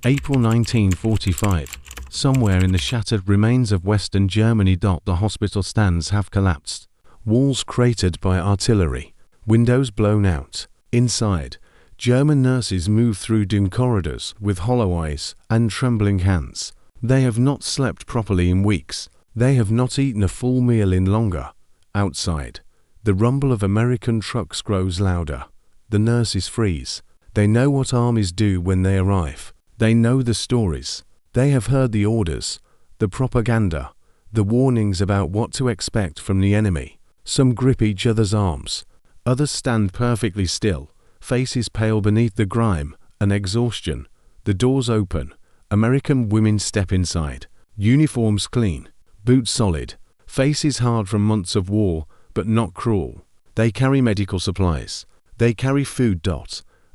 April 1945. Somewhere in the shattered remains of Western Germany. The hospital stands have collapsed. Walls cratered by artillery. Windows blown out. Inside, German nurses move through dim corridors with hollow eyes and trembling hands. They have not slept properly in weeks. They have not eaten a full meal in longer. Outside, the rumble of American trucks grows louder. The nurses freeze. They know what armies do when they arrive. They know the stories. They have heard the orders, the propaganda, the warnings about what to expect from the enemy. Some grip each other's arms. Others stand perfectly still, faces pale beneath the grime and exhaustion. The doors open. American women step inside. Uniforms clean, boots solid, faces hard from months of war, but not cruel. They carry medical supplies. They carry food.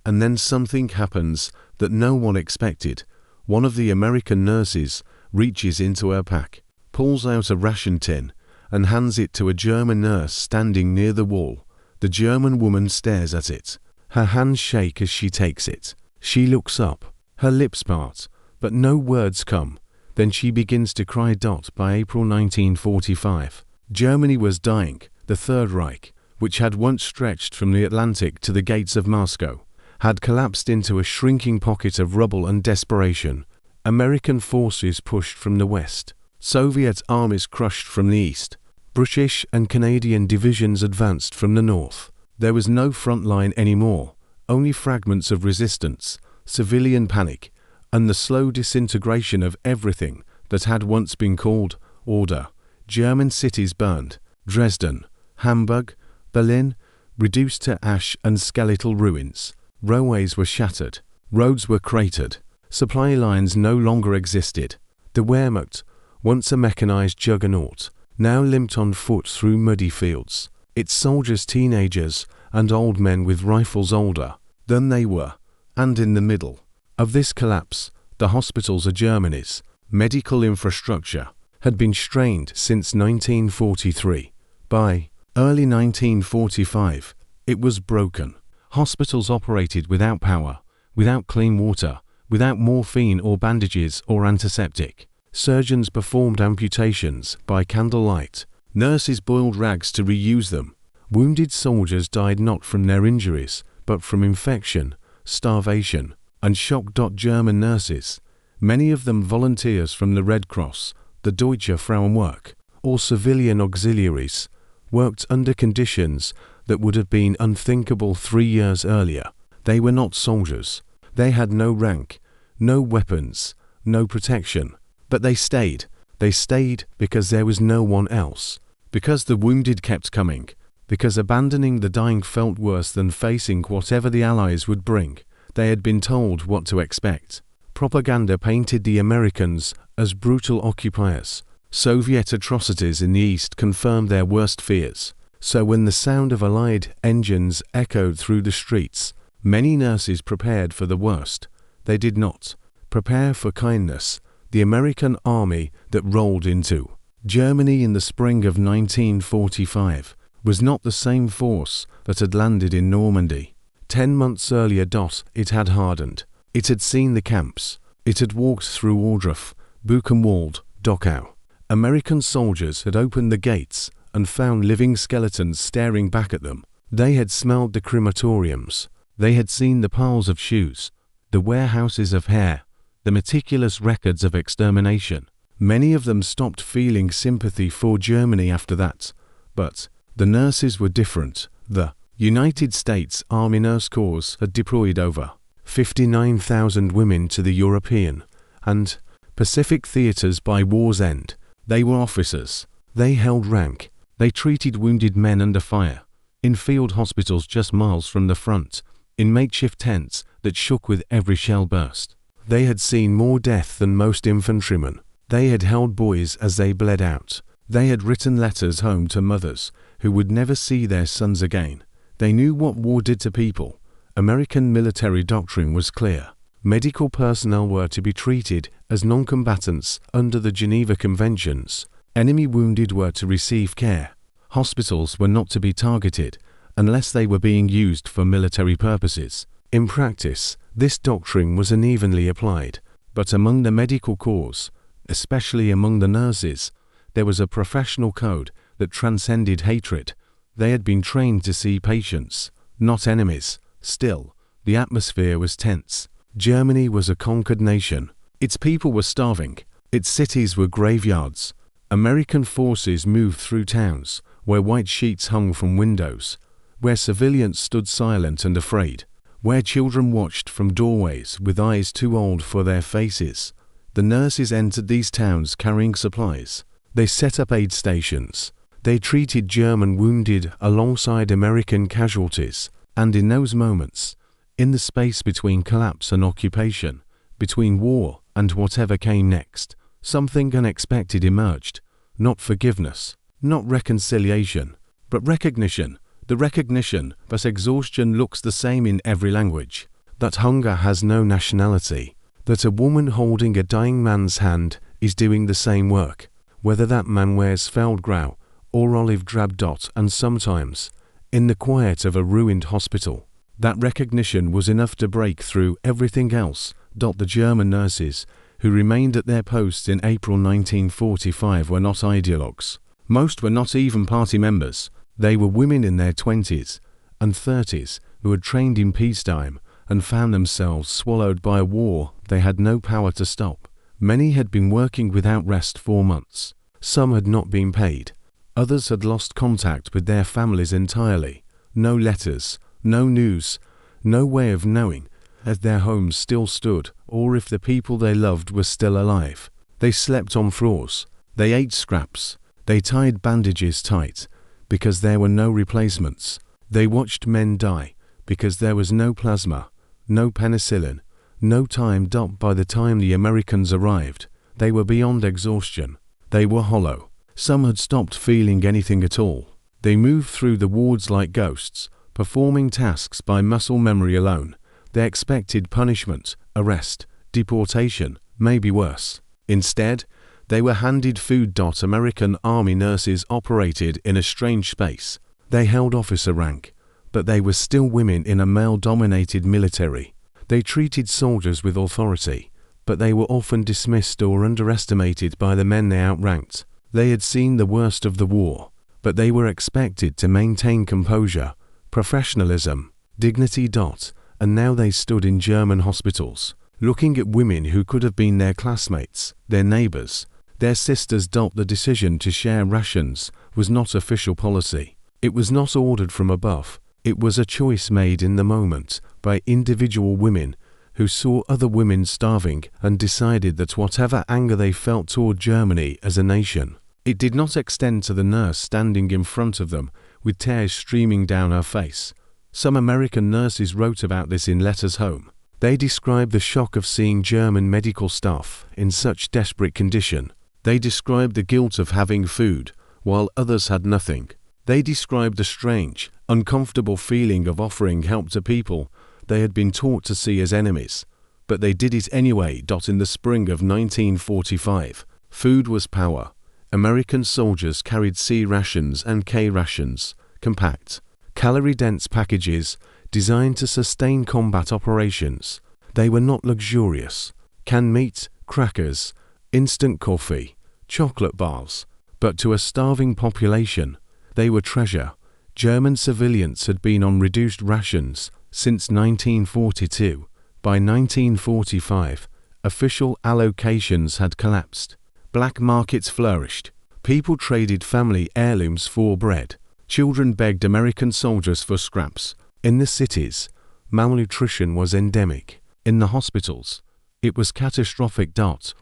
And then something happens that no one expected. One of the American nurses reaches into her pack, pulls out a ration tin, and hands it to a German nurse standing near the wall. The German woman stares at it. Her hands shake as she takes it. She looks up. Her lips part, but no words come. Then she begins to cry. By April 1945, Germany was dying. The Third Reich, which had once stretched from the Atlantic to the gates of Moscow, had collapsed into a shrinking pocket of rubble and desperation. American forces pushed from the west. Soviet armies crushed from the east. British and Canadian divisions advanced from the north. There was no front line anymore, only fragments of resistance, civilian panic, and the slow disintegration of everything that had once been called order. German cities burned. Dresden, Hamburg, Berlin, reduced to ash and skeletal ruins. Railways were shattered. Roads were cratered. Supply lines no longer existed. The Wehrmacht, once a mechanized juggernaut, now limped on foot through muddy fields. Its soldiers, teenagers, and old men with rifles older than they were. And in the middle of this collapse, the hospitals of Germany's medical infrastructure had been strained since 1943. By early 1945, it was broken. Hospitals operated without power, without clean water, without morphine or bandages or antiseptic. Surgeons performed amputations by candlelight. Nurses boiled rags to reuse them. Wounded soldiers died not from their injuries, but from infection, starvation, and shock. German nurses, many of them volunteers from the Red Cross, the Deutsche Frauenwerk, or civilian auxiliaries, worked under conditions that would have been unthinkable 3 years earlier. They were not soldiers. They had no rank, no weapons, no protection. But they stayed. They stayed because there was no one else. Because the wounded kept coming. Because abandoning the dying felt worse than facing whatever the Allies would bring. They had been told what to expect. Propaganda painted the Americans as brutal occupiers. Soviet atrocities in the East confirmed their worst fears. So when the sound of Allied engines echoed through the streets, many nurses prepared for the worst. They did not prepare for kindness. The American army that rolled into Germany in the spring of 1945 was not the same force that had landed in Normandy. 10 months earlier, it had hardened. It had seen the camps. It had walked through Ohrdruf, Buchenwald, Dachau. American soldiers had opened the gates and found living skeletons staring back at them. They had smelled the crematoriums. They had seen the piles of shoes, the warehouses of hair, the meticulous records of extermination. Many of them stopped feeling sympathy for Germany after that. But the nurses were different. The United States Army Nurse Corps had deployed over 59,000 women to the European and Pacific theaters by war's end. They were officers. They held rank. They treated wounded men under fire, in field hospitals just miles from the front, in makeshift tents that shook with every shell burst. They had seen more death than most infantrymen. They had held boys as they bled out. They had written letters home to mothers who would never see their sons again. They knew what war did to people. American military doctrine was clear. Medical personnel were to be treated as non-combatants under the Geneva Conventions. Enemy wounded were to receive care. Hospitals were not to be targeted unless they were being used for military purposes. In practice, this doctrine was unevenly applied. But among the medical corps, especially among the nurses, there was a professional code that transcended hatred. They had been trained to see patients, not enemies. Still, the atmosphere was tense. Germany was a conquered nation. Its people were starving. Its cities were graveyards. American forces moved through towns where white sheets hung from windows, where civilians stood silent and afraid, where children watched from doorways with eyes too old for their faces. The nurses entered these towns carrying supplies. They set up aid stations. They treated German wounded alongside American casualties. And in those moments, in the space between collapse and occupation, between war and whatever came next, something unexpected emerged. Not forgiveness, not reconciliation, but recognition. The recognition that exhaustion looks the same in every language, that hunger has no nationality, that a woman holding a dying man's hand is doing the same work, whether that man wears feldgrau or olive drab dot, and sometimes, in the quiet of a ruined hospital. That recognition was enough to break through everything else. The German nurses who remained at their posts in April 1945 were not ideologues. Most were not even party members. They were women in their 20s and 30s who had trained in peacetime and found themselves swallowed by a war they had no power to stop. Many had been working without rest for months. Some had not been paid. Others had lost contact with their families entirely. No letters, no news, no way of knowing if their homes still stood or if the people they loved were still alive. They slept on floors. They ate scraps. They tied bandages tight because there were no replacements. They watched men die because there was no plasma, no penicillin, no time. By the time the Americans arrived, they were beyond exhaustion. They were hollow. Some had stopped feeling anything at all. They moved through the wards like ghosts, performing tasks by muscle memory alone. They expected punishment, arrest, deportation, maybe worse. Instead, they were handed food. American army nurses operated in a strange space. They held officer rank, but they were still women in a male-dominated military. They treated soldiers with authority, but they were often dismissed or underestimated by the men they outranked. They had seen the worst of the war, but they were expected to maintain composure, professionalism, dignity. And now they stood in German hospitals, looking at women who could have been their classmates, their neighbors, their sisters. The decision to share rations was not official policy. It was not ordered from above. It was a choice made in the moment by individual women who saw other women starving and decided that whatever anger they felt toward Germany as a nation, it did not extend to the nurse standing in front of them with tears streaming down her face. Some American nurses wrote about this in letters home. They described the shock of seeing German medical staff in such desperate condition. They described the guilt of having food while others had nothing. They described the strange, uncomfortable feeling of offering help to people they had been taught to see as enemies. But they did it anyway. In the spring of 1945, food was power. American soldiers carried C rations and K rations, compact, calorie-dense packages designed to sustain combat operations. They were not luxurious. Canned meat, crackers, instant coffee, chocolate bars. But to a starving population, they were treasure. German civilians had been on reduced rations since 1942. By 1945, official allocations had collapsed. Black markets flourished. People traded family heirlooms for bread. Children begged American soldiers for scraps. In the cities, malnutrition was endemic. In the hospitals, it was catastrophic.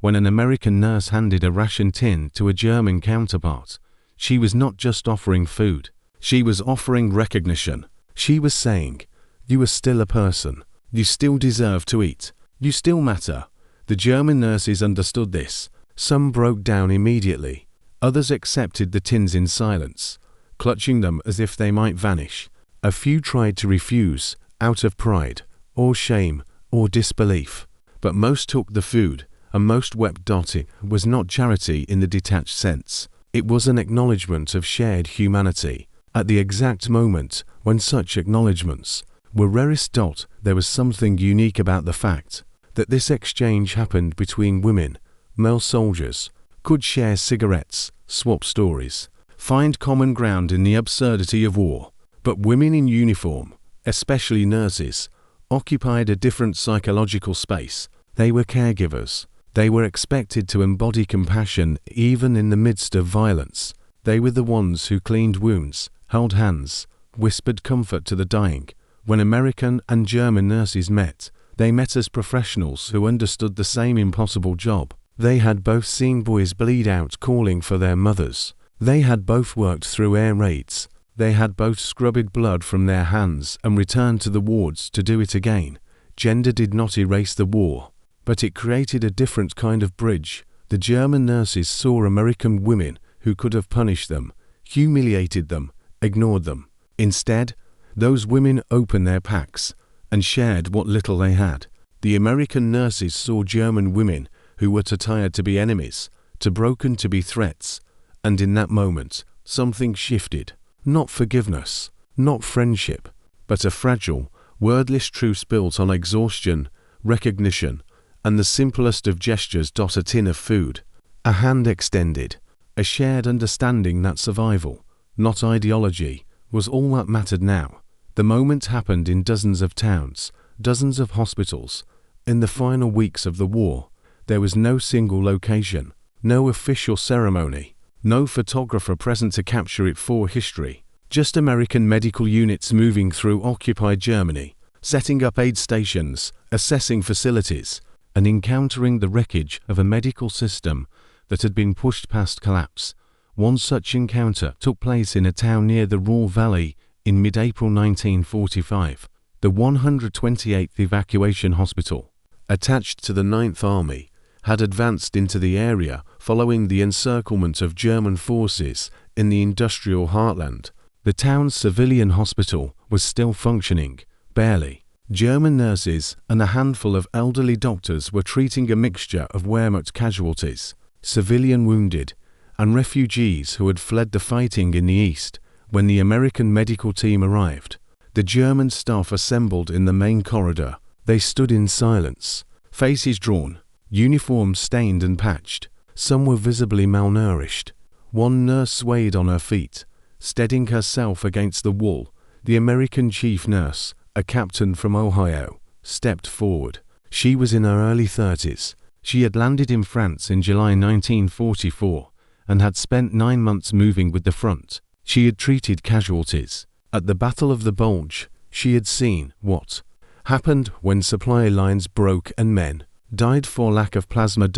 When an American nurse handed a ration tin to a German counterpart, she was not just offering food. She was offering recognition. She was saying, "You are still a person. You still deserve to eat. You still matter." The German nurses understood this. Some broke down immediately. Others accepted the tins in silence, clutching them as if they might vanish. A few tried to refuse, out of pride, or shame, or disbelief. But most took the food, and most wept. It was not charity in the detached sense. It was an acknowledgement of shared humanity. At the exact moment when such acknowledgements were rarest. There was something unique about the fact that this exchange happened between women, male soldiers, could share cigarettes, swap stories, find common ground in the absurdity of war. But women in uniform, especially nurses, occupied a different psychological space. They were caregivers. They were expected to embody compassion even in the midst of violence. They were the ones who cleaned wounds, held hands, whispered comfort to the dying. When American and German nurses met, they met as professionals who understood the same impossible job. They had both seen boys bleed out calling for their mothers. They had both worked through air raids. They had both scrubbed blood from their hands and returned to the wards to do it again. Gender did not erase the war, but it created a different kind of bridge. The German nurses saw American women who could have punished them, humiliated them, ignored them. Instead, those women opened their packs and shared what little they had. The American nurses saw German women who were too tired to be enemies, too broken to be threats, and in that moment, something shifted. Not forgiveness, not friendship, but a fragile, wordless truce built on exhaustion, recognition, and the simplest of gestures. A tin of food, a hand extended, a shared understanding that survival, not ideology, was all that mattered now. The moment happened in dozens of towns, dozens of hospitals. In the final weeks of the war, there was no single location, no official ceremony, no photographer present to capture it for history. Just American medical units moving through occupied Germany, setting up aid stations, assessing facilities, and encountering the wreckage of a medical system that had been pushed past collapse. One such encounter took place in a town near the Ruhr Valley in mid-April 1945. The 128th Evacuation Hospital, attached to the 9th Army, had advanced into the area following the encirclement of German forces in the industrial heartland. The town's civilian hospital was still functioning, barely. German nurses and a handful of elderly doctors were treating a mixture of Wehrmacht casualties, civilian wounded, and refugees who had fled the fighting in the east. When the American medical team arrived, the German staff assembled in the main corridor. They stood in silence, faces drawn, uniforms stained and patched. Some were visibly malnourished. One nurse swayed on her feet, steadying herself against the wall. The American chief nurse, a captain from Ohio, stepped forward. She was in her early 30s. She had landed in France in July 1944 and had spent 9 months moving with the front. She had treated casualties. At the Battle of the Bulge, she had seen what happened when supply lines broke and men died for lack of plasma.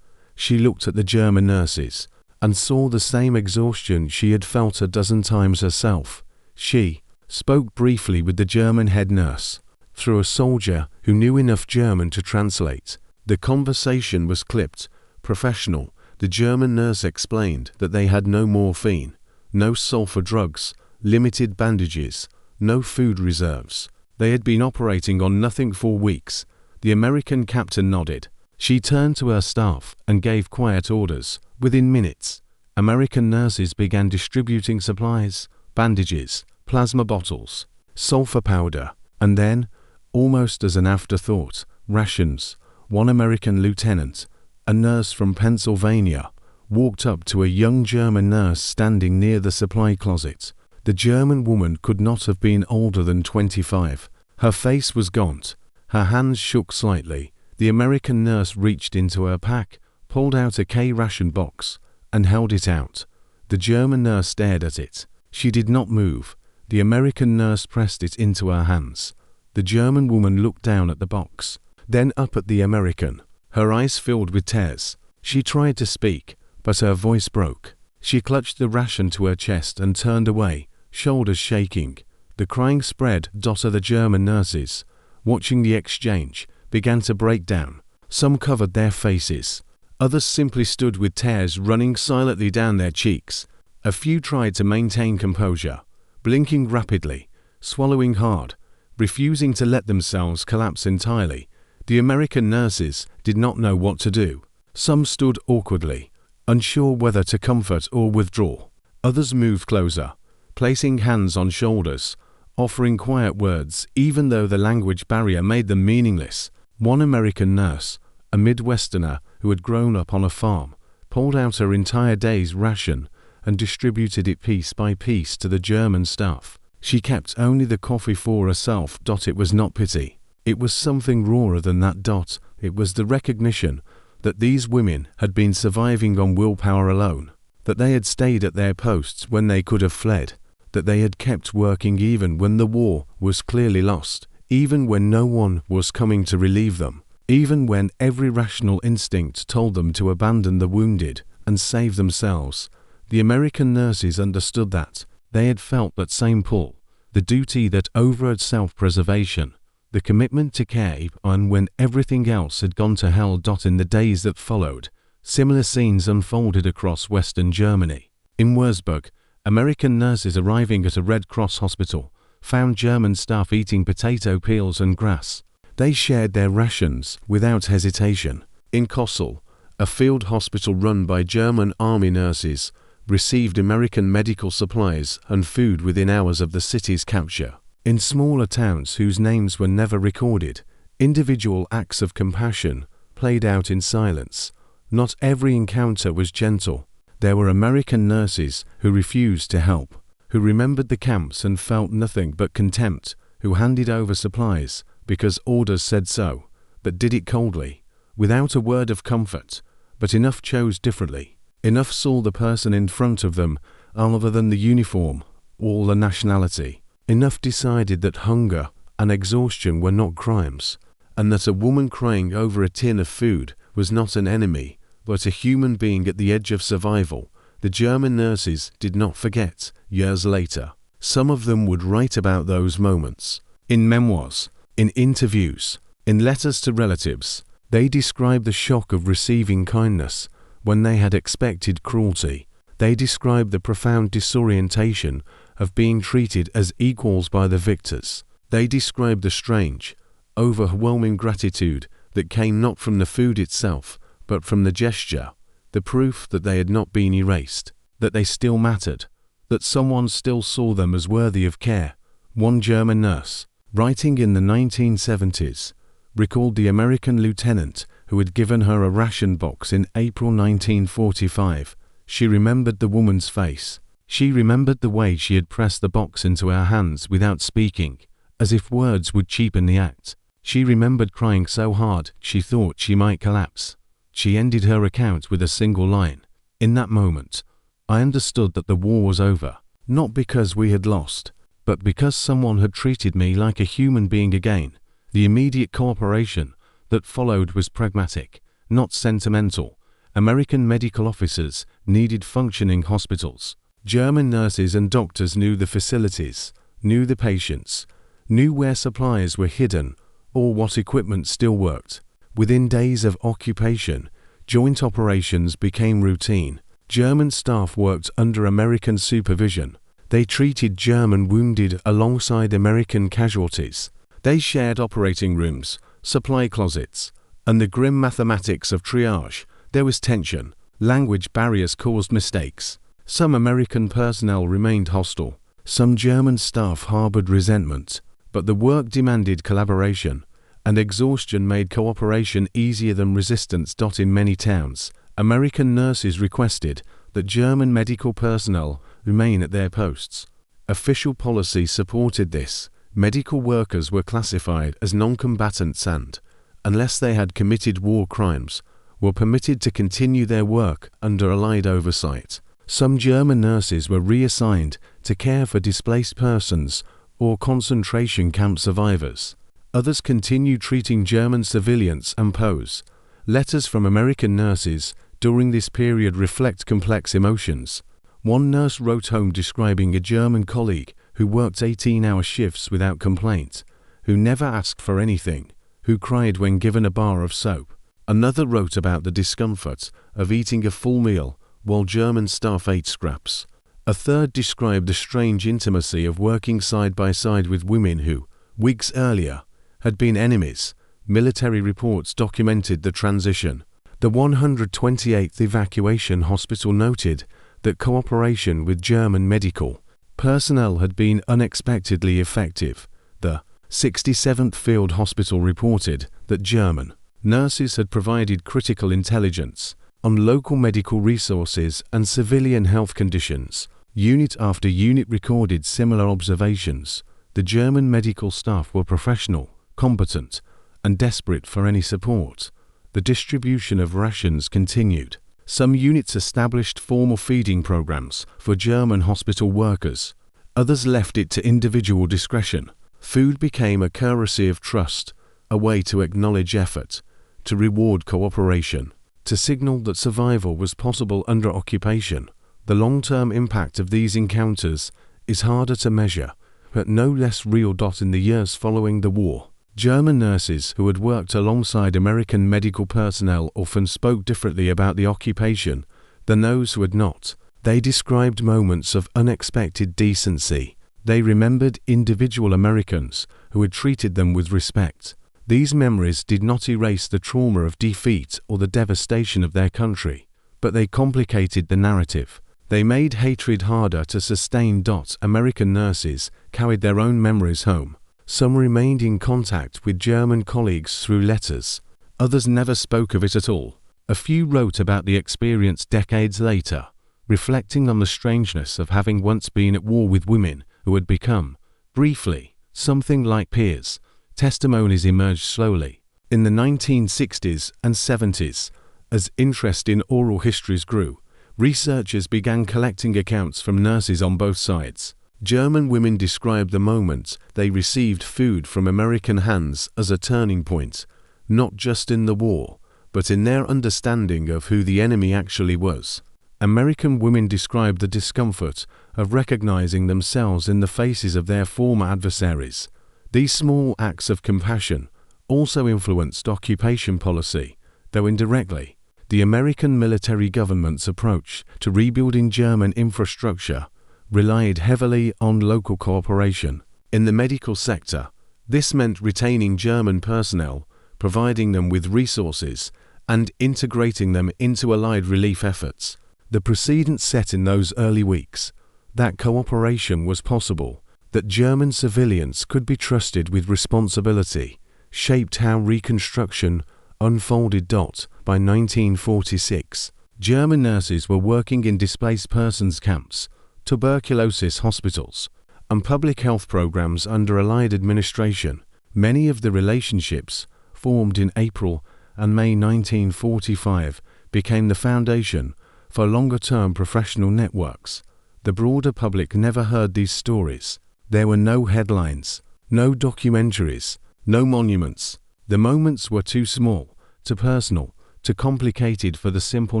She looked at the German nurses and saw the same exhaustion she had felt a dozen times herself. She spoke briefly with the German head nurse, through a soldier who knew enough German to translate. The conversation was clipped, professional. The German nurse explained that they had no morphine, no sulfur drugs, limited bandages, no food reserves. They had been operating on nothing for weeks. The American captain nodded. She turned to her staff and gave quiet orders. Within minutes, American nurses began distributing supplies, bandages, plasma bottles, sulfur powder, and then, almost as an afterthought, rations. One American lieutenant, a nurse from Pennsylvania, walked up to a young German nurse standing near the supply closet. The German woman could not have been older than 25. Her face was gaunt. Her hands shook slightly. The American nurse reached into her pack, pulled out a K-ration box, and held it out. The German nurse stared at it. She did not move. The American nurse pressed it into her hands. The German woman looked down at the box, then up at the American. Her eyes filled with tears. She tried to speak, but her voice broke. She clutched the ration to her chest and turned away, shoulders shaking. The crying spread. The German nurses, watching the exchange, began to break down. Some covered their faces. Others simply stood with tears running silently down their cheeks. A few tried to maintain composure, blinking rapidly, swallowing hard, refusing to let themselves collapse entirely. The American nurses did not know what to do. Some stood awkwardly, unsure whether to comfort or withdraw. Others moved closer, placing hands on shoulders, offering quiet words even though the language barrier made them meaningless. One American nurse, a Midwesterner who had grown up on a farm, pulled out her entire day's ration and distributed it piece by piece to the German staff. She kept only the coffee for herself. It was not pity. It was something rawer than that. It was the recognition that these women had been surviving on willpower alone, that they had stayed at their posts when they could have fled, that they had kept working even when the war was clearly lost, even when no one was coming to relieve them, even when every rational instinct told them to abandon the wounded and save themselves. The American nurses understood that. They had felt that same pull, the duty that overrode self-preservation, the commitment to care, and when everything else had gone to hell. In the days that followed, similar scenes unfolded across Western Germany. In Würzburg, American nurses arriving at a Red Cross hospital found German staff eating potato peels and grass. They shared their rations without hesitation. In Kassel, a field hospital run by German army nurses received American medical supplies and food within hours of the city's capture. In smaller towns whose names were never recorded, individual acts of compassion played out in silence. Not every encounter was gentle. There were American nurses who refused to help, who remembered the camps and felt nothing but contempt, who handed over supplies because orders said so, but did it coldly, without a word of comfort, but enough chose differently. Enough saw the person in front of them other than the uniform or the nationality. Enough decided that hunger and exhaustion were not crimes, and that a woman crying over a tin of food was not an enemy, but a human being at the edge of survival. The German nurses did not forget. Years later, some of them would write about those moments. In memoirs, in interviews, in letters to relatives, they described the shock of receiving kindness when they had expected cruelty. They described the profound disorientation of being treated as equals by the victors. They described the strange, overwhelming gratitude that came not from the food itself, but from the gesture, the proof that they had not been erased, that they still mattered, that someone still saw them as worthy of care. One German nurse, writing in the 1970s, recalled the American lieutenant who had given her a ration box in April 1945. She remembered the woman's face. She remembered the way she had pressed the box into her hands without speaking, as if words would cheapen the act. She remembered crying so hard she thought she might collapse. She ended her account with a single line. In that moment, I understood that the war was over, not because we had lost, but because someone had treated me like a human being again. The immediate cooperation that followed was pragmatic, not sentimental. American medical officers needed functioning hospitals. German nurses and doctors knew the facilities, knew the patients, knew where supplies were hidden or what equipment still worked. Within days of occupation, joint operations became routine. German staff worked under American supervision. They treated German wounded alongside American casualties. They shared operating rooms, supply closets, and the grim mathematics of triage. There was tension. Language barriers caused mistakes. Some American personnel remained hostile. Some German staff harbored resentment. But the work demanded collaboration, and exhaustion made cooperation easier than resistance. In many towns, American nurses requested that German medical personnel remain at their posts. Official policy supported this. Medical workers were classified as non-combatants and, unless they had committed war crimes, were permitted to continue their work under Allied oversight. Some German nurses were reassigned to care for displaced persons or concentration camp survivors. Others continued treating German civilians and POWs. Letters from American nurses during this period reflect complex emotions. One nurse wrote home describing a German colleague who worked 18-hour shifts without complaint, who never asked for anything, who cried when given a bar of soap. Another wrote about the discomfort of eating a full meal while German staff ate scraps. A third described the strange intimacy of working side by side with women who, weeks earlier, had been enemies. Military reports documented the transition. The 128th Evacuation Hospital noted that cooperation with German medical personnel had been unexpectedly effective. The 67th Field Hospital reported that German nurses had provided critical intelligence on local medical resources and civilian health conditions. Unit after unit recorded similar observations. The German medical staff were professional, competent, and desperate for any support. The distribution of rations continued. Some units established formal feeding programs for German hospital workers. Others left it to individual discretion. Food became a currency of trust, a way to acknowledge effort, to reward cooperation, to signal that survival was possible under occupation. The long-term impact of these encounters is harder to measure, but no less real. In the years following the war, German nurses who had worked alongside American medical personnel often spoke differently about the occupation than those who had not. They described moments of unexpected decency. They remembered individual Americans who had treated them with respect. These memories did not erase the trauma of defeat or the devastation of their country, but they complicated the narrative. They made hatred harder to sustain. American nurses carried their own memories home. Some remained in contact with German colleagues through letters. Others never spoke of it at all. A few wrote about the experience decades later, reflecting on the strangeness of having once been at war with women who had become, briefly, something like peers. Testimonies emerged slowly. In the 1960s and 70s, as interest in oral histories grew, researchers began collecting accounts from nurses on both sides. German women described the moment they received food from American hands as a turning point, not just in the war, but in their understanding of who the enemy actually was. American women described the discomfort of recognizing themselves in the faces of their former adversaries. These small acts of compassion also influenced occupation policy, though indirectly. The American military government's approach to rebuilding German infrastructure relied heavily on local cooperation. In the medical sector, this meant retaining German personnel, providing them with resources, and integrating them into Allied relief efforts. The precedent set in those early weeks that cooperation was possible, that German civilians could be trusted with responsibility, shaped how reconstruction unfolded. By 1946, German nurses were working in displaced persons camps, tuberculosis hospitals, and public health programs under Allied administration. Many of the relationships formed in April and May 1945 became the foundation for longer-term professional networks. The broader public never heard these stories. There were no headlines, no documentaries, no monuments. The moments were too small, too personal, too complicated for the simple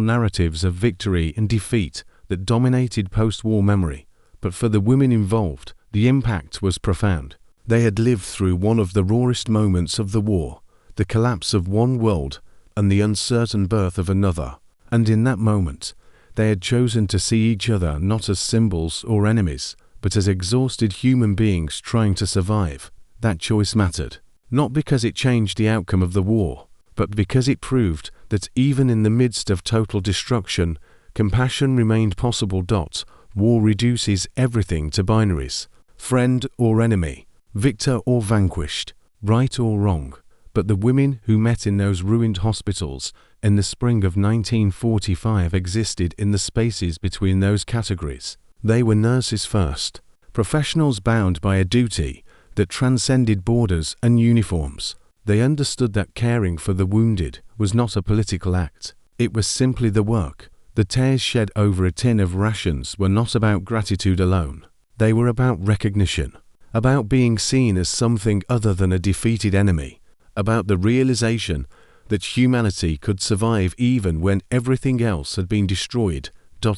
narratives of victory and defeat that dominated post-war memory. But for the women involved, the impact was profound. They had lived through one of the rawest moments of the war, the collapse of one world and the uncertain birth of another. And in that moment, they had chosen to see each other not as symbols or enemies, but as exhausted human beings trying to survive. That choice mattered, not because it changed the outcome of the war, but because it proved that even in the midst of total destruction, compassion remained possible. War reduces everything to binaries, friend or enemy, victor or vanquished, right or wrong. But the women who met in those ruined hospitals in the spring of 1945 existed in the spaces between those categories. They were nurses first, professionals bound by a duty that transcended borders and uniforms. They understood that caring for the wounded was not a political act. It was simply the work. The tears shed over a tin of rations were not about gratitude alone. They were about recognition, about being seen as something other than a defeated enemy, about the realization that humanity could survive even when everything else had been destroyed.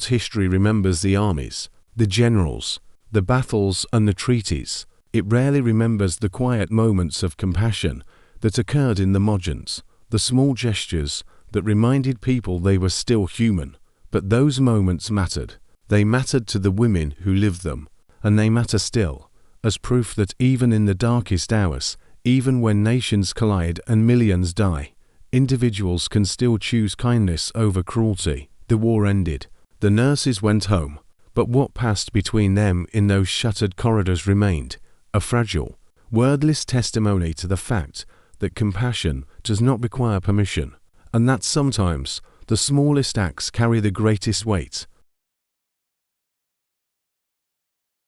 History remembers the armies, the generals, the battles and the treaties. It rarely remembers the quiet moments of compassion that occurred in the margins, the small gestures that reminded people they were still human. But those moments mattered. They mattered to the women who lived them, and they matter still, as proof that even in the darkest hours, even when nations collide and millions die, individuals can still choose kindness over cruelty. The war ended. The nurses went home, but what passed between them in those shuttered corridors remained, a fragile, wordless testimony to the fact that compassion does not require permission, and that sometimes the smallest acts carry the greatest weight.